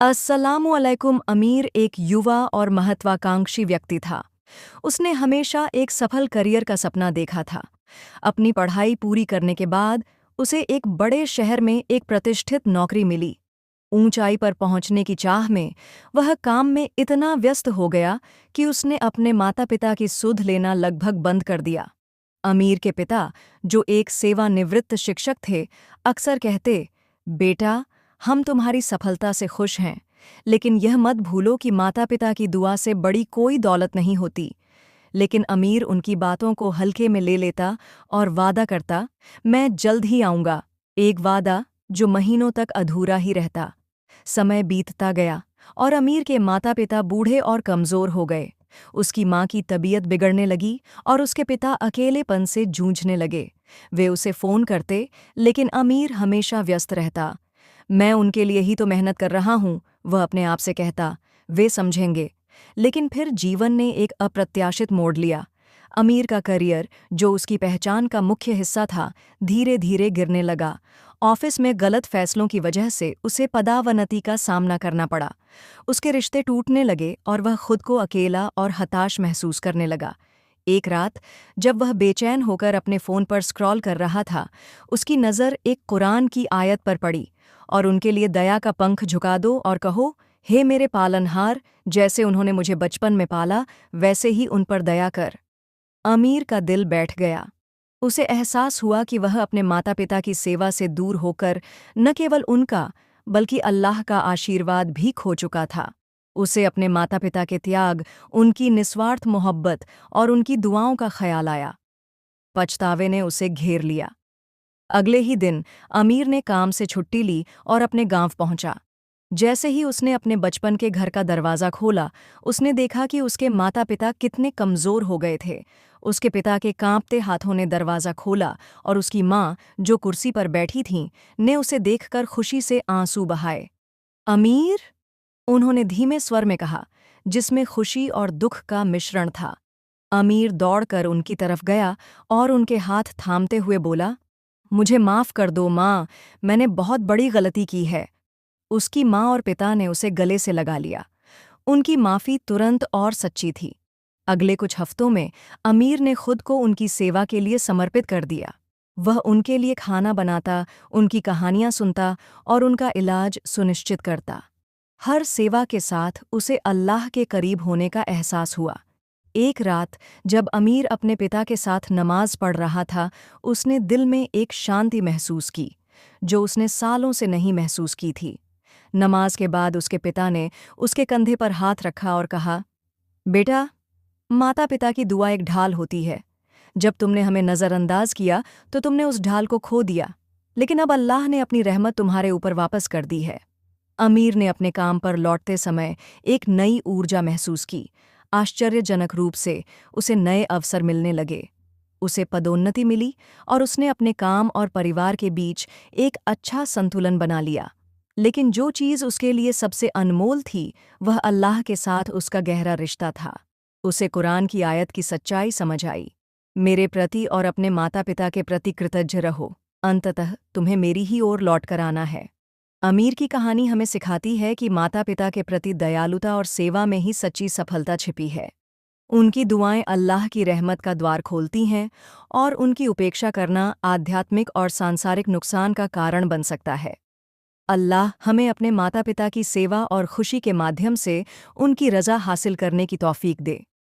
अस्सलामुअलैकुम। अमीर एक युवा और महत्वाकांक्षी व्यक्ति था। उसने हमेशा एक सफल करियर का सपना देखा था। अपनी पढ़ाई पूरी करने के बाद उसे एक बड़े शहर में एक प्रतिष्ठित नौकरी मिली। ऊंचाई पर पहुंचने की चाह में वह काम में इतना व्यस्त हो गया कि उसने अपने माता पिता की सुध लेना लगभग बंद कर दिया। अमीर के पिता, जो एक सेवानिवृत्त शिक्षक थे, अक्सर कहते, बेटा, हम तुम्हारी सफलता से खुश हैं, लेकिन यह मत भूलो कि माता पिता की दुआ से बड़ी कोई दौलत नहीं होती। लेकिन अमीर उनकी बातों को हल्के में ले लेता और वादा करता, मैं जल्द ही आऊंगा। एक वादा जो महीनों तक अधूरा ही रहता। समय बीतता गया और अमीर के माता पिता बूढ़े और कमजोर हो गए। उसकी माँ की तबीयत बिगड़ने लगी और उसके पिता अकेलेपन से जूझने लगे। वे उसे फोन करते, लेकिन अमीर हमेशा व्यस्त रहता। मैं उनके लिए ही तो मेहनत कर रहा हूँ, वह अपने आप से कहता, वे समझेंगे। लेकिन फिर जीवन ने एक अप्रत्याशित मोड़ लिया। अमीर का करियर, जो उसकी पहचान का मुख्य हिस्सा था, धीरे धीरे गिरने लगा। ऑफिस में गलत फैसलों की वजह से उसे पदावनति का सामना करना पड़ा। उसके रिश्ते टूटने लगे और वह खुद को अकेला और हताश महसूस करने लगा। एक रात, जब वह बेचैन होकर अपने फ़ोन पर स्क्रॉल कर रहा था, उसकी नज़र एक कुरान की आयत पर पड़ी, और उनके लिए दया का पंख झुका दो और कहो, हे मेरे पालनहार, जैसे उन्होंने मुझे बचपन में पाला, वैसे ही उन पर दया कर। अमीर का दिल बैठ गया। उसे एहसास हुआ कि वह अपने माता पिता की सेवा से दूर होकर न केवल उनका, बल्कि अल्लाह का आशीर्वाद भी खो चुका था। उसे अपने माता पिता के त्याग, उनकी निस्वार्थ मोहब्बत और उनकी दुआओं का ख्याल आया। पछतावे ने उसे घेर लिया। अगले ही दिन अमीर ने काम से छुट्टी ली और अपने गांव पहुंचा। जैसे ही उसने अपने बचपन के घर का दरवाज़ा खोला, उसने देखा कि उसके माता पिता कितने कमज़ोर हो गए थे। उसके पिता के कांपते हाथों ने दरवाज़ा खोला और उसकी माँ, जो कुर्सी पर बैठी थीं, ने उसे देखकर खुशी से आंसू बहाए। अमीर, उन्होंने धीमे स्वर में कहा, जिसमें खुशी और दुख का मिश्रण था। अमीर दौड़कर उनकी तरफ गया और उनके हाथ थामते हुए बोला, मुझे माफ़ कर दो माँ, मैंने बहुत बड़ी गलती की है। उसकी माँ और पिता ने उसे गले से लगा लिया। उनकी माफ़ी तुरंत और सच्ची थी। अगले कुछ हफ्तों में अमीर ने खुद को उनकी सेवा के लिए समर्पित कर दिया। वह उनके लिए खाना बनाता, उनकी कहानियाँ सुनता और उनका इलाज सुनिश्चित करता। हर सेवा के साथ उसे अल्लाह के करीब होने का एहसास हुआ। एक रात, जब अमीर अपने पिता के साथ नमाज पढ़ रहा था, उसने दिल में एक शांति महसूस की, जो उसने सालों से नहीं महसूस की थी। नमाज के बाद उसके पिता ने उसके कंधे पर हाथ रखा और कहा, बेटा, माता पिता की दुआ एक ढाल होती है। जब तुमने हमें नज़रअंदाज किया तो तुमने उस ढाल को खो दिया, लेकिन अब अल्लाह ने अपनी रहमत तुम्हारे ऊपर वापस कर दी है। अमीर ने अपने काम पर लौटते समय एक नई ऊर्जा महसूस की। आश्चर्यजनक रूप से उसे नए अवसर मिलने लगे। उसे पदोन्नति मिली और उसने अपने काम और परिवार के बीच एक अच्छा संतुलन बना लिया। लेकिन जो चीज़ उसके लिए सबसे अनमोल थी, वह अल्लाह के साथ उसका गहरा रिश्ता था। उसे कुरान की आयत की सच्चाई समझ आई, मेरे प्रति और अपने माता पिता के प्रति कृतज्ञ रहो, अंततः तुम्हें मेरी ही ओर लौट कर आना है। अमीर की कहानी हमें सिखाती है कि माता पिता के प्रति दयालुता और सेवा में ही सच्ची सफलता छिपी है। उनकी दुआएं अल्लाह की रहमत का द्वार खोलती हैं, और उनकी उपेक्षा करना आध्यात्मिक और सांसारिक नुकसान का कारण बन सकता है। अल्लाह हमें अपने माता पिता की सेवा और खुशी के माध्यम से उनकी रज़ा हासिल करने की तौफीक दे।